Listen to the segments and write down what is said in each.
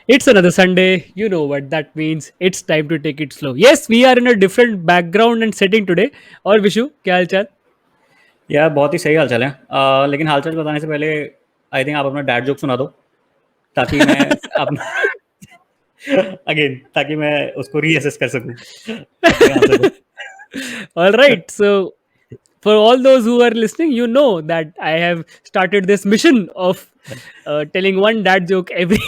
It's another Sunday. You know what that means. It's time to take it slow. Yes, we are in a different background and setting today. और विशु क्या हाल चाल? यार बहुत ही सही हालचाल है। लेकिन हालचाल बताने से पहले आई थिंक आप अपना डैड जोक सुना दो, ताकि मैं अपना अगेन ताकि मैं उसको रीअसेस कर सकूं अपने आंसर को। All right. So for all those who are listening, you know that I have started this mission of telling one dad joke every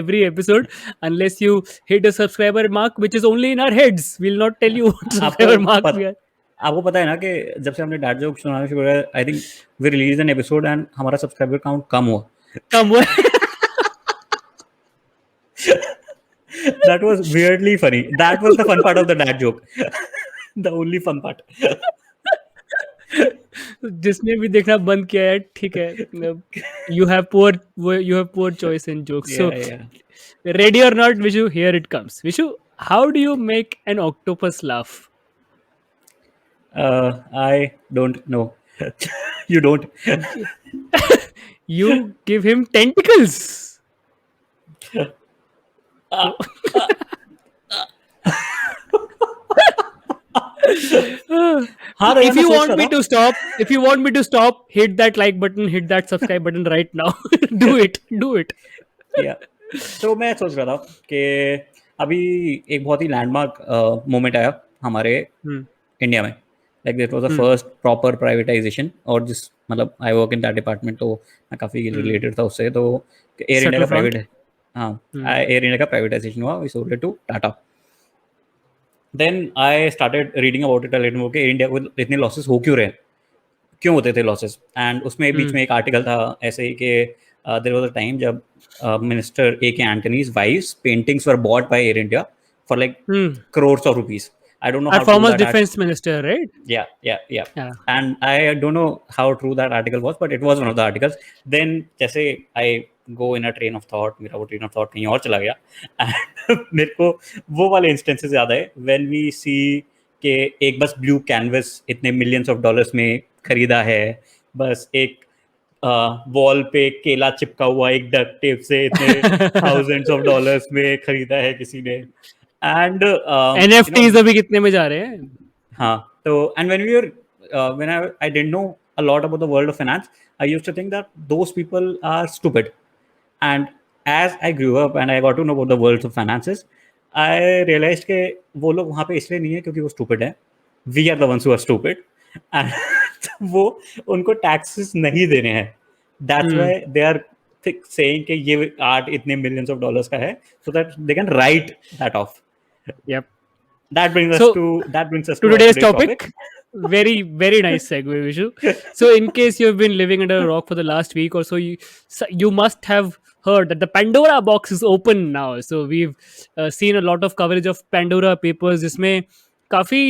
every episode. Unless you hit a subscriber mark, which is only in our heads, we'll not tell you what आपको subscriber mark we पत, are. आपको पता है ना कि जब से हमने डैड जोक सुनाना शुरू किया, I think we release an episode and हमारा सब्सक्राइबर काउंट कम हुआ। Come on. That was weirdly funny. That was the fun part of the dad joke. The only fun part. जिसने भी देखना बंद किया है ठीक है. You have poor choice in jokes. या So या ready or not, Vishu, here it comes. Vishu, how do you make an octopus laugh? I don't know. You don't. You give him tentacles. हाँ तो यार If मैं you सोच want रहा me था। to stop, if you want me to stop, hit that like button, hit that subscribe button right now. Do it. Do it. या तो मैं सोच रहा था कि अभी एक बहुत ही लैंडमार्क मोमेंट आया हमारे Hmm. इंडिया में। Like this was the Hmm. First proper privatisation, और जिस मतलब I work in that department, तो मैं काफ़ी Hmm. रिलेटेड था उससे। तो एयर इंडिया Settle का front. प्राइवेट, हाँ, Hmm. एयर इंडिया का प्राइवेटाइजेशन हुआ, we sold it to Tata. Then I started reading about it, let कि एयर इंडिया को इतने लॉसेस हो क्यों रहे हैं, क्यों होते थे लॉसेस। एंड उसमें बीच Hmm. में एक आर्टिकल था ऐसे ही कि देयर वाज अ टाइम जब minister A K Antony's wife's paintings were bought by Air India for like Hmm. crores of rupees. I don't know Our how true former that defense minister, right? yeah. Yeah. And I don't know how true that article was, but it was one of the articles. Then जैसे I go in a train of thought, मेरा वो train of thought कहीं और चला गया, and मेरे को वो वाले instances याद आए when we see कि एक बस ब्लू कैनवस इतने मिलियंस ऑफ डॉलर्स में खरीदा है, बस एक वॉल पे केला चिपका हुआ एक डक टेप से इतने थाउजेंड्स ऑफ डॉलर्स में खरीदा है किसी ने। एंड NFTs अभी कितने में जा रहे हैं? हाँ, तो and when we were when I didn't know a lot about the world of finance, I used to think that those people are stupid. And as I grew up and I got to know about the world of finances, I realized कि वो लोग वहाँ पे इसलिए नहीं है क्योंकि वो stupid है। We are the ones who are stupid. And वो उनको taxes नहीं देने हैं। That's why Hmm. they are saying कि ये आर्ट इतने millions of dollars का है, so that they can write that off. Yep. That brings us So to to our today's today's topic. topic, very nice segue, Vishu. So in case you've been living under a rock for the last week or so, you must have heard that the Pandora box is open now. So we've seen a lot of coverage of Pandora Papers, जिसमें काफी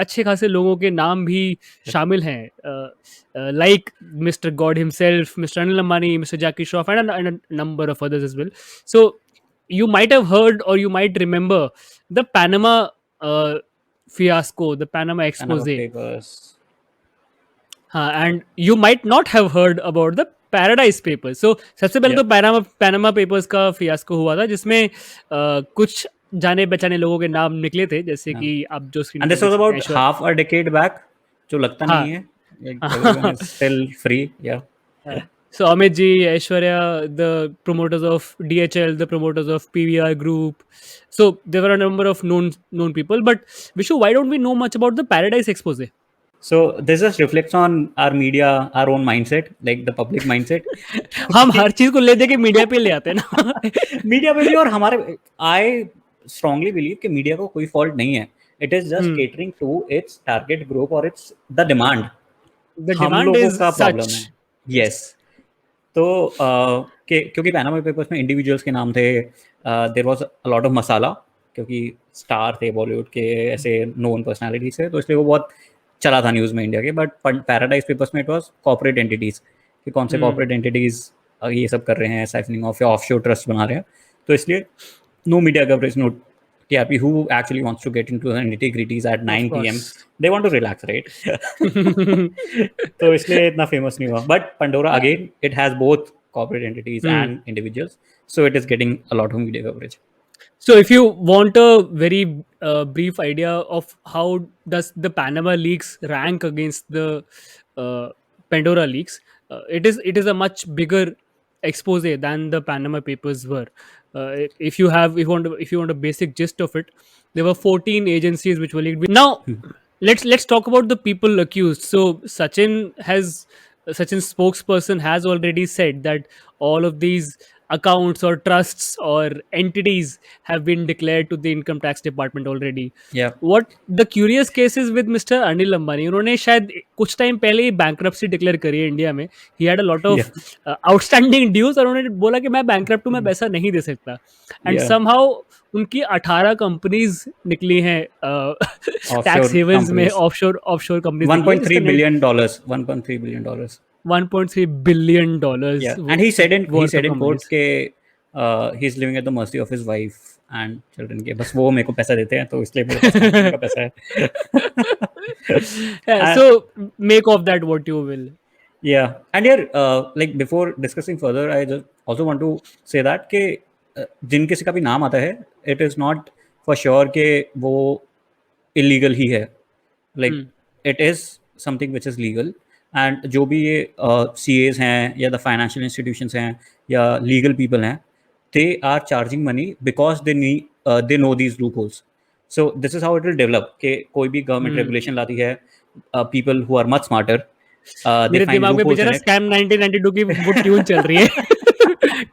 अच्छे खासे लोगों के नाम भी शामिल हैं, like Mr. God himself, Mr. Anil Ambani, Mr. Jackie Shroff, and a number of others as well. So you might have heard or you might remember the Panama uh, fiasco, the Panama Panama expose. Papers. And you might not have heard about the Paradise Papers. So सबसे पहले Yeah. तो Panama papers का fiasco हुआ था, जिसमें कुछ जाने बचाने लोगों के नाम निकले थे, जैसे Yeah. कि आप जो स्क्रीन And पे this देख was सकते हैं, about Aishwarya. half a decade back, जो लगता नहीं है. Like everyone is still free. Yeah. So Amit ji, Aishwarya, the promoters of DHL, the promoters of PVR Group. So there were a number of known people. But Vishu, why don't we know much about the Paradise Expose? So this just reflects on our media, our own mindset, like the public mindset. हम क्योंकि हर चीज को ले दे के media पे ले आते हैं ना. मीडिया पे भी, और हमारे आई स्ट्रांगली बिलीव कि मीडिया को कोई फॉल्ट नहीं है. It is just Hmm. Catering to its target group और इट्स द डिमांड. The हम demand लोगों is का प्रॉब्लम है. such. यस. तो क्योंकि पैनामा पेपर्स में इंडिविजुअल्स के नाम थे, there was a lot of masala, क्योंकि स्टार थे बॉलीवुड के, ऐसे नोन पर्सनालिटीज थे, तो इसलिए वो बहुत चला था न्यूज़ में इंडिया के. बट पैराडाइज पेपर्स में इट वाज कॉर्पोरेट एंटिटीज़, कि कौन से Hmm. कॉर्पोरेट एंटिटीज़ ये सब कर रहे हैं, साइफनिंग ऑफ या ऑफशोर ट्रस्ट बना रहे हैं. तो इसलिए no media coverage, no TRP. Who actually wants to get into the nitty-gritties at Of 9 p.m.? course. They want to relax, right? तो इसलिए इतना फेमस नहीं हुआ. But Pandora Uh, again, it has both corporate entities Hmm. and individuals. So it is getting a lot of media coverage. So, if you want a very brief idea of how does the Panama leaks rank against the uh, Pandora leaks, it is a much bigger expose than the Panama Papers were. If you want a basic gist of it, there were 14 agencies which were leaked. Now, let's talk about the people accused. So, Sachin's spokesperson has already said that all of these accounts or trusts or entities have been declared to the income tax department already. Yeah. What the curious case is with mister Anil Ambani, उन्होंने शायद कुछ time पहले ही bankruptcy declare करी है India में. He had a lot Yeah. Of outstanding dues और उन्होंने बोला कि मैं बैंक्रप्ट हूं, मैं पैसा नहीं दे सकता. And Yeah. समहाउ उनकी 18 कंपनीज निकली हैं टैक्स Offshore हेवंस में, companies. Offshore companies. 1.3 billion dollars. 1.3 billion dollars. $1.3 billion Yeah, and he said in worth of court companies. के he's living at the mercy of his wife and children के बस वो मेरे को पैसा देते हैं तो इसलिए मेरे पास company का पैसा है. Yeah, And- so make of that what you will. Yeah, and here like before discussing further, I just also want to say that कि जिन किसी का भी नाम आता है, it is not for sure कि वो illegal ही है. Like it is something which is legal. And जो भी ये CAs हैं या the financial institutions हैं या legal people हैं, they are charging money because they know these loopholes. So this is how it will develop. कि कोई भी government regulation लाती है, people who are much smarter, they मेरे find दिमाग में loopholes in बेचारा it. स्कैम 1992 की वो ट्यून चल रही है.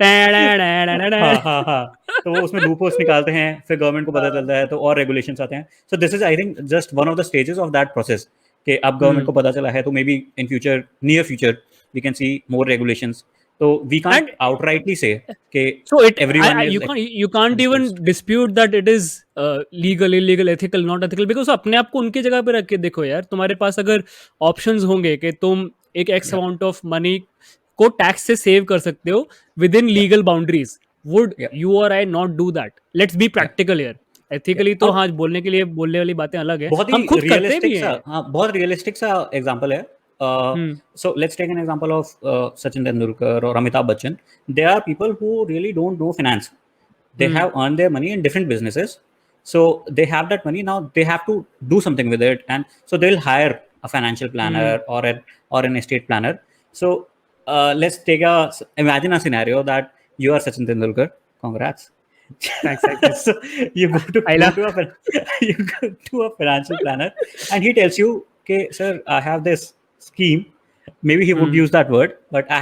हाँ हाँ हाँ, तो वो उसमें loopholes निकालते हैं, फिर गवर्नमेंट को पता चलता है तो और regulations आते हैं. So this is I think just one of the stages of that process. कि अब गवर्नमेंट को पता चला है तो maybe in future, near future, we can see more regulations. तो वी कांट आउटराइटली से कि So everyone is you can't even dispute that it is legal, illegal, ethical, not ethical, because अपने आप को उनकी जगह पे रख के देखो यार. तुम्हारे पास अगर ऑप्शंस होंगे कि तुम एक एक्स अमाउंट ऑफ मनी को टैक्स से सेव कर सकते हो with in legal boundaries, would you or I not do that? Let's be practical here. Ethically तो हाँ, बोलने के लिए बोलने वाली बातें अलग है, बहुत हम ही खुद करते भी रियलिस्टिक सा, हैं. हाँ बहुत रियलिस्टिक सा एग्जांपल है. So let's take an example of Sachin Tendulkar or Amitabh Bachchan. They are people who really don't know finance. They have earned their money in different businesses. So they have that money, now they have to do something with it, and so they'll hire a financial planner or an estate planner. So let's imagine a scenario that you are Sachin Tendulkar. Congrats. Thanks. So you go to a financial planner and he tells you, okay, sir, I have this scheme. Maybe he would use that word, but I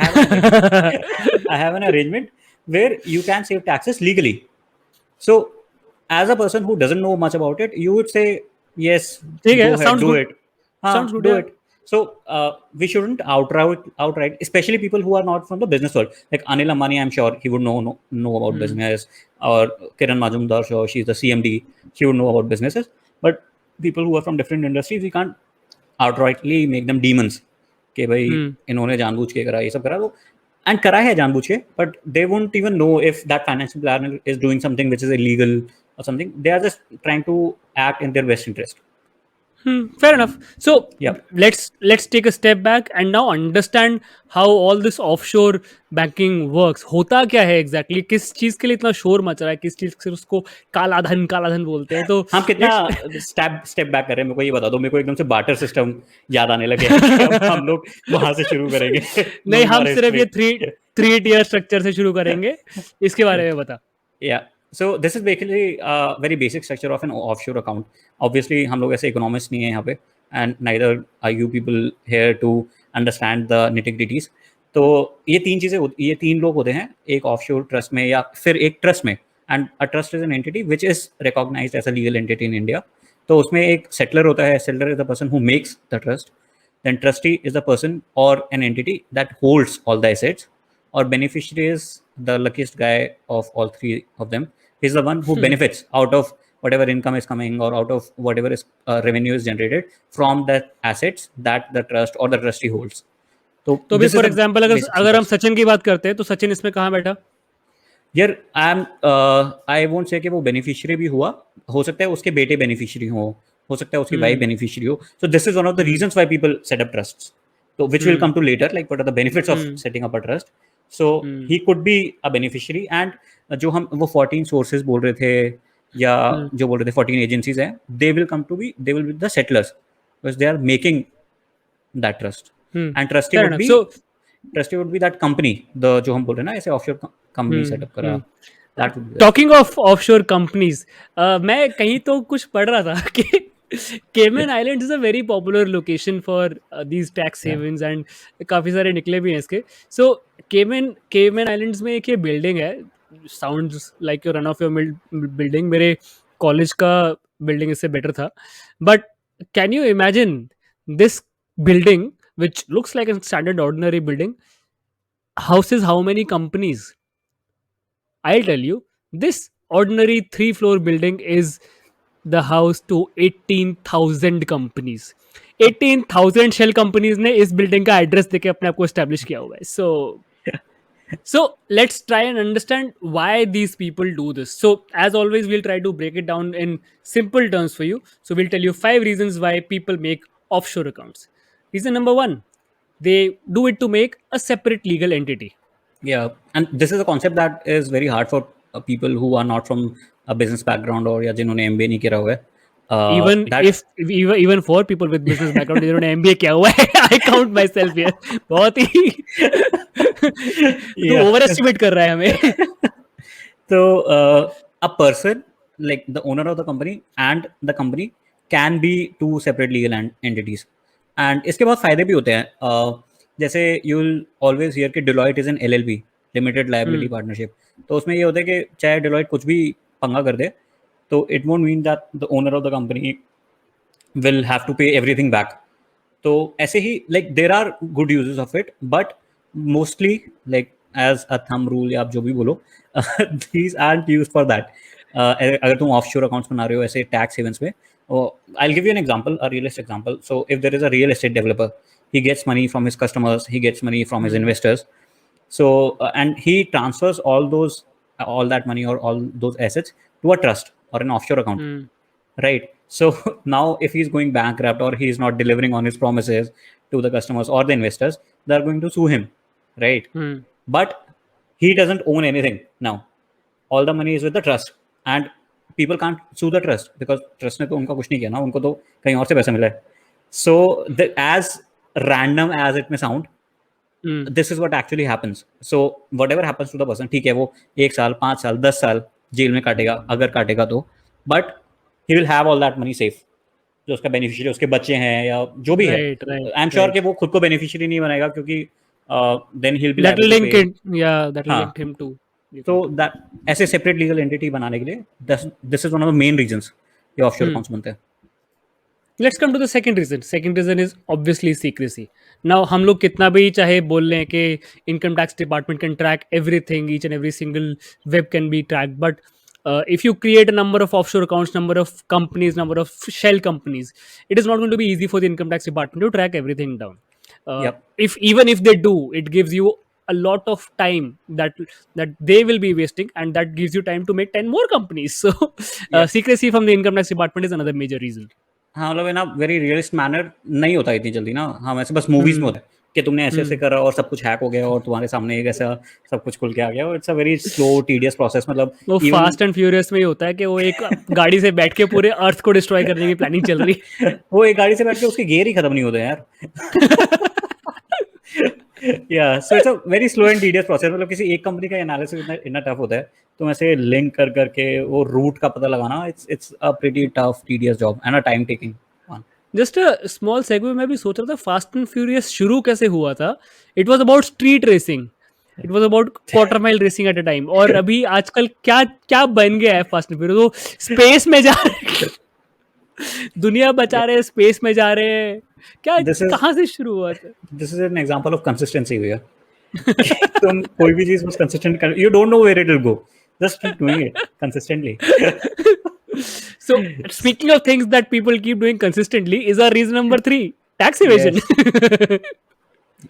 have an arrangement where you can save taxes legally. So as a person who doesn't know much about it, you would say, yes, go ahead, sounds do good. it. Sounds good, Do yeah. it. So we shouldn't outright, especially people who are not from the business world. Like Anil Ambani, I'm sure he would know about business. Or Kiran Majumdar, sure, she's the CMD. She would know about businesses. But people who are from different industries, we can't outrightly make them demons. कि भाई इन्होंने जानबूझ के करा, ये सब करा, तो एंड करा है जानबूझ के, but they won't even know if that financial planner is doing something which is illegal or something. They are just trying to act in their best interest. Fair enough. So Yeah. let's take a step back and now understand how all this offshore banking works. होता क्या है exactly? किस चीज के लिए इतना शोर much रहा है? किस चीज से उसको काला धन बोलते हैं? तो हम कितना स्टेप बैक कर रहे हैं, मेरे को ये बता दो. मेरे को एकदम से बार्टर सिस्टम याद आने लगे कि अब हम लोग वहां से शुरू करेंगे. नहीं, हम सिर्फ ये थ्री टियर स्ट्रक्चर से शुरू करेंगे. इसके बारे में बता. Yeah. So this is basically a very basic structure of an offshore account. Obviously, हम लोग ऐसे economists नहीं हैं यहाँ पे, and neither are you people here to understand the nitty-gritties. तो ये तीन लोग होते हैं एक offshore trust में या फिर एक trust में. And a trust is an entity which is recognized as a legal entity in India. तो उसमें एक settler होता है. Settler is the person who makes the trust. Then trustee is the person or an entity that holds all the assets. Or beneficiary is the luckiest guy of all three of them. He's the one who benefits out of whatever income is coming or out of whatever is revenue is generated from the assets that the trust or the trustee holds. तो भी for example अगर हम सचिन की बात करते हैं तो सचिन इसमें कहाँ बैठा? यार आई वोंट से कि वो बेनिफिशियरी भी हुआ, हो सकता है उसके बेटे बेनिफिशियरी हो सकता है उसकी वाइफ बेनिफिशियरी हो. So this is one of the reasons why people set up trusts. So which will come to later, like what are the benefits of setting up a trust. So Hmm. he could be a beneficiary. And जो हम वो 14 sources बोल रहे थे या Hmm. जो बोल रहे थे 14 agencies हैं, they will come to be, they will be the settlers because they are making that trust. Hmm. And Fair enough. So, trusty would be that company, the जो हम बोल रहे हैं ना ऐसे offshore company hmm. setup करा, Hmm. that would be there. Talking of offshore companies, मैं कहीं तो कुछ पढ़ रहा था कि केमन islands is a very popular location for these tax Yeah. Havens and काफ़ी सारे निकले भी हैं इसके. सो केमन आइलैंड्स में एक ये बिल्डिंग है, sounds like your run of your building. मेरे कॉलेज का बिल्डिंग इससे बेटर था. But can you imagine this building which looks like a standard ordinary building houses how many companies? I'll tell you, this ordinary 3 floor building is the house to 18,000 companies. 18,000 shell companies ने इस building का address देके अपने आप को establish किया हुआ है. So let's try and understand why these people do this. So as always, we'll try to break it down in simple terms for you. So we'll tell you 5 reasons why people make offshore accounts. Reason number 1, they do it to make a separate legal entity. Yeah, and this is a concept that is very hard for people who are not from a business background or या जिन्होंने MBA नहीं किया हुआ है. Even That if even for people with business background जिन्होंने MBA किया हुआ है, I count myself here. बहुत ही तू yeah. ओवर एस्टिमेट कर रहा है हमें. So a person like the owner of the company and the company can be two separate legal entities. And इसके बहुत फायदे भी होते हैं. जैसे you will always hear कि Deloitte is an LLP, limited liability partnership. तो उसमें ये होता है कि चाहे Deloitte कुछ भी पंगा कर दे, तो it won't mean that the owner of the company will have to pay everything back. तो ऐसे ही like there are good uses of it, but mostly like as a thumb rule या आप जो भी बोलो, these aren't used for that. अगर तुम offshore accounts बना रहे हो ऐसे tax havens में, I'll give you an example, a realistic example. So if there is a real estate developer, he gets money from his customers, he gets money from his investors. So and he transfers all that money or all those assets to a trust or an offshore account. Right. So now if he's going bankrupt or he's not delivering on his promises to the customers or the investors, they're going to sue him. Right. But he doesn't own anything now. All the money is with the trust and people can't sue the trust because trust ने तो उनका कुछ नहीं किया ना, उनको तो कहीं और से पैसा मिला है. So as random as it may sound, this is what actually happens. So whatever happens to the person, ठीक है वो 1 साल 5 साल 10 साल जेल में काटेगा अगर काटेगा तो, but he will have all that money safe. जो उसका बेनिफिशियरी उसके बच्चे हैं या जो भी है, आई एम श्योर कि वो खुद को बेनिफिशियरी नहीं बनाएगा क्योंकि then he will be That will liable to link पे. it. Yeah, that will हाँ. link him to. तो दैट ऐसे सेपरेट लीगल एंटिटी बनाने के लिए this is one of the main reasons ये ऑफशोर अकाउंट्स बनते हैं. Let's come to the second reason. Second reason is obviously secrecy. Now हम लोग कितना भी चाहे बोल लें कि income tax department can track everything, each and every single web can be tracked, but if you create a number of offshore accounts, number of companies, number of shell companies, it is not going to be easy for the income tax department to track everything down. Yep. If even if they do, it gives you a lot of time that they will be wasting, and that gives you time to make 10 more companies. So Yes. secrecy from the income tax department is another major reason. हाँ मतलब in very realist manner नहीं होता इतनी जल्दी ना. हम ऐसे बस मूवीज में होता है कि तुमने ऐसे ऐसे करा और सब कुछ हैक हो गया और तुम्हारे सामने एक ऐसा सब कुछ खुल के आ गया. और it's a very slow tedious process. मतलब वो फास्ट एंड फ्यूरियस में ही होता है कि वो एक गाड़ी से बैठ के पूरे अर्थ को डिस्ट्रॉय करने की प्लानिंग चल रही है. वो एक गाड़ी से बैठ के उसके गियर ही खत्म नहीं होते यार. yeah, so it's a very slow and tedious process. मतलब किसी एक कंपनी का एनालिसिस इतना टफ होता है, तुम ऐसे लिंक कर करके वो रूट का पता लगाना, it's a pretty tough tedious job and a time taking one. Just a small segue मैं भी सोच रहा था फास्ट एंड फ्यूरियस शुरू कैसे हुआ था. It was about street racing, it was about quarter mile racing at a time. और अभी आजकल क्या क्या बन गया है फास्ट एंड फ्यूरियस. वो स्पेस में जा रहे दुनिया बचा रहे हैं, स्पेस में जा रहे हैं. क्या कहाँ से शुरू हुआ था. This is an example of consistency भैया. तुम कोई भी चीज बस कंसिस्टेंट कर, you don't know where it will go, just keep doing it consistently. So speaking of things that people keep doing consistently is our reason number 3, tax evasion.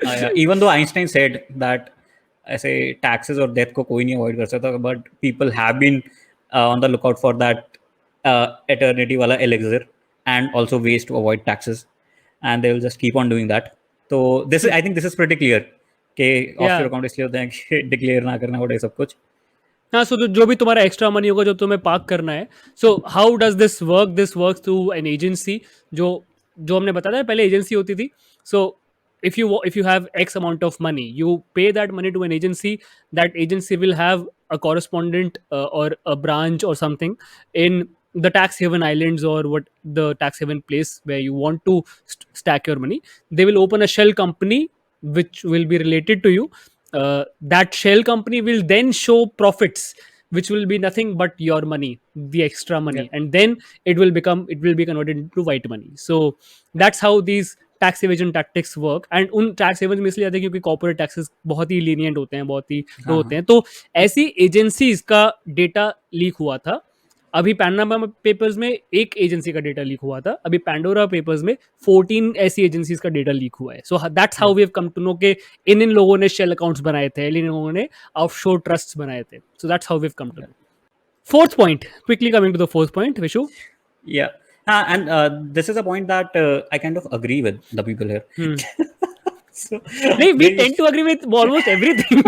Yeah. Even though Einstein said that ऐसे taxes और death को कोई नहीं avoid कर सकता, but people have been on the lookout for that eternity वाला elixir and also ways to avoid taxes, and they will just keep on doing that. So this is, I think this is pretty clear कि offshore या account इसलिए होते हैं कि declare ना करना पड़े सब कुछ। हाँ, सो जो भी तुम्हारा एक्स्ट्रा मनी होगा जो तुम्हें पार्क करना है, so how does this work through an agency, जो जो हमने बताया था पहले एजेंसी होती थी. सो if you have x amount of money, you pay that money to an agency. That agency will have a correspondent or a branch or something in the tax haven islands, or what the tax haven place where you want to stack your money. They will open a shell company which will be related to you. That shell company will then show profits, which will be nothing but your money, the extra Yeah. money, and then it will be converted into white money. So that's how these tax evasion tactics work. And उन tax evasion में इसलिए आते हैं क्योंकि corporate taxes बहुत ही lenient होते हैं, बहुत ही लो हाँ होते हाँ हैं. तो ऐसी एजेंसीज का डेटा लीक हुआ था. अभी पैनामा पेपर्स में एक एजेंसी का डेटा लीक हुआ था. अभी पैंडोरा पेपर्स में 14 ऐसी एजेंसीज का डेटा लीक हुआ है. So that's how yeah. We have come to know के इन लोगों ने शेल अकाउंट्स बनाए थे, इन लोगों ने ऑफशोर ट्रस्ट बनाए थे. So that's how we have come to know. Fourth point, quickly coming to the fourth point, Vishu. Yeah. And this is a point that I kind of agree with the people here. Hmm. So नहीं, we there tend to agree with almost everything.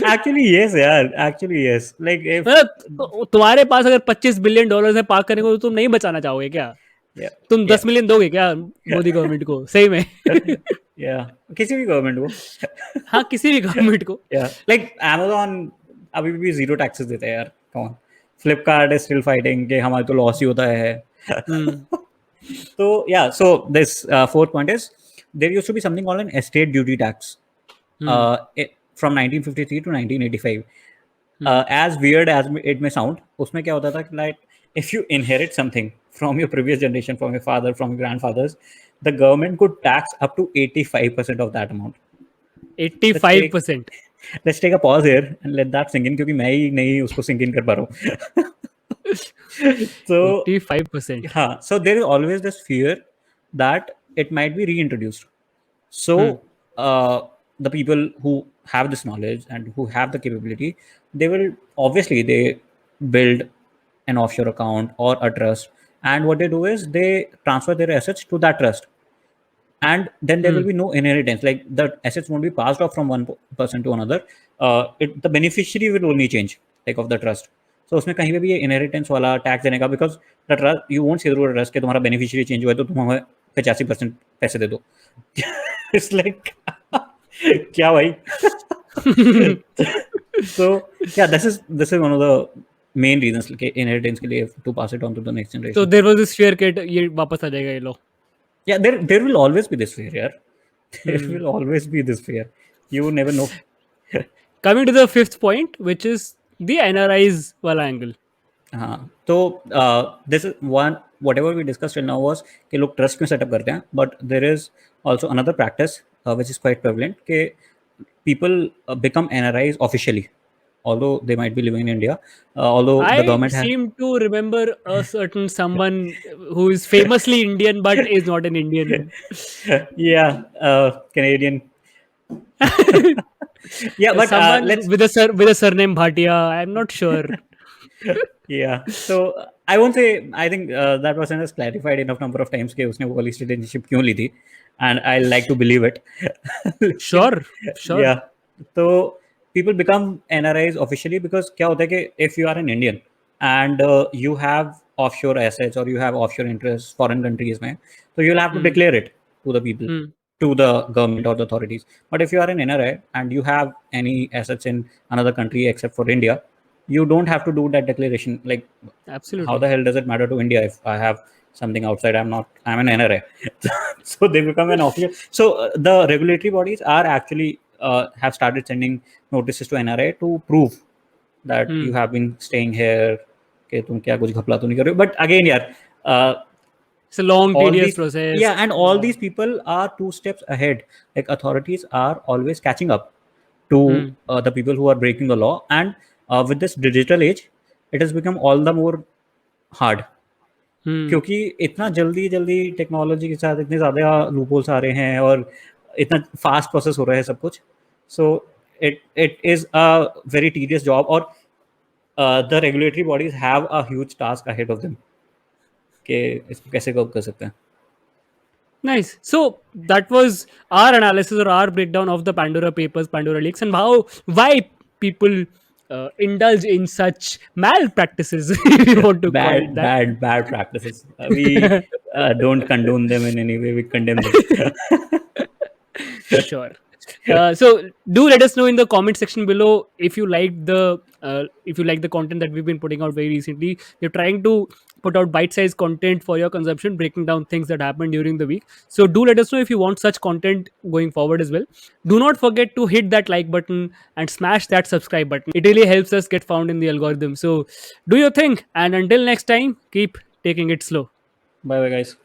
actually yes, yeah. Actually yes. Like if मतलब तुम्हारे पास अगर $25 billion है park करने को, तो तुम नहीं बचाना चाहोगे क्या? yeah, तुम yeah, 10 मिलियन दोगे क्या मोदी गवर्नमेंट को सही में? yeah. किसी भी गवर्नमेंट को हाँ, किसी भी गवर्नमेंट को. yeah. Like Amazon अभी भी जीरो टैक्सेस देता है यार. Come on. Flipkart is still fighting कि हमारे तो लॉस ही होता है. So yeah, so this fourth point is there used to be something called an estate duty tax from 1953 to 1985. As weird as it may sound, उसमें क्या होता था कि like if you inherit something from your previous generation, from your father, from your grandfathers, the government could tax up to 85% of that amount. 85%. Let's take a pause here and let that sink in क्योंकि मैं ही नहीं उसको sink in कर पा रहा हूँ. So 85%. हाँ, so there is always this fear that it might be reintroduced. So the people who have this knowledge and who have the capability, they will obviously they build an offshore account or a trust, and what they do is they transfer their assets to that trust, and then there will be no inheritance. Like the assets won't be passed off from one person to another. The beneficiary will only change, like of the trust. So उसमें कहीं पे भी ये inheritance वाला tax देने का, because the trust you won't see through trust कि तुम्हारा बेनिफिशियरी चेंज हुआ है तो तुम हमें 85% पैसे दे दो. इट्स लाइक क्या भाई. So yeah, this is one of the main reasons कि inheritance के लिए to pass it on to the next generation. So there was this fear कि ये वापस आ जाएगा ये लो. Yeah, there will always be this fear, yeah. There will always be this fear. You never know. Coming to the fifth point, which is the NRIs वाला angle. हाँ, तो this is one whatever we discussed till now was कि लोग trust में setup करते हैं, but there is also another practice which is quite prevalent कि people become NRIs officially, although they might be living in India, although the I government has. seem to remember a certain someone who is famously Indian but is not an Indian. Yeah, Canadian. Yeah, but Someone let's. with a surname Bhatia. I'm not sure. Yeah, so I won't say. I think that person has clarified enough number of times कि उसने वो वाली citizenship क्यों ली थी, and I like to believe it. Sure. Yeah, so people become NRIs officially because क्या होता है कि if you are an Indian and you have offshore assets or you have offshore interests foreign countries में, so you'll have to declare it to the people, to the government or the authorities. But if you are an NRI and you have any assets in another country except for India, you don't have to do that declaration. Like, Absolutely. how the hell does it matter to India if I have something outside? I'm an NRI. So they become an official. So the regulatory bodies are actually have started sending notices to NRI to prove that you have been staying here. कि तुम क्या कुछ घपला तो नहीं कर रहे हो. But again, यार, it's a long, all tedious these, process. yeah, and all these people are 2 steps ahead. Like authorities are always catching up to the people who are breaking the law, and with this digital age, it has become all the more hard. क्योंकि इतना जल्दी technology के साथ इतने ज़्यादा loopholes आ रहे हैं और इतना फास्ट प्रोसेस हो रहा है सब कुछ. So it is a very tedious job, or the regulatory bodies have a huge task ahead of them कि इसको कैसे कवर कर सकते हैं. Nice. So that was our analysis or our breakdown of the Pandora Papers, Pandora leaks, and how why people indulge in such malpractices, if you want to call it Bad, that. bad, bad practices. We don't condone them in any way. We condemn them. Sure. So do let us know in the comment section below if you like the content that we've been putting out very recently. We're trying to put out bite-sized content for your consumption, breaking down things that happened during the week. So do let us know if you want such content going forward as well. Do not forget to hit that like button and smash that subscribe button. It really helps us get found in the algorithm. So do your thing, and until next time, keep taking it slow. Bye bye, guys.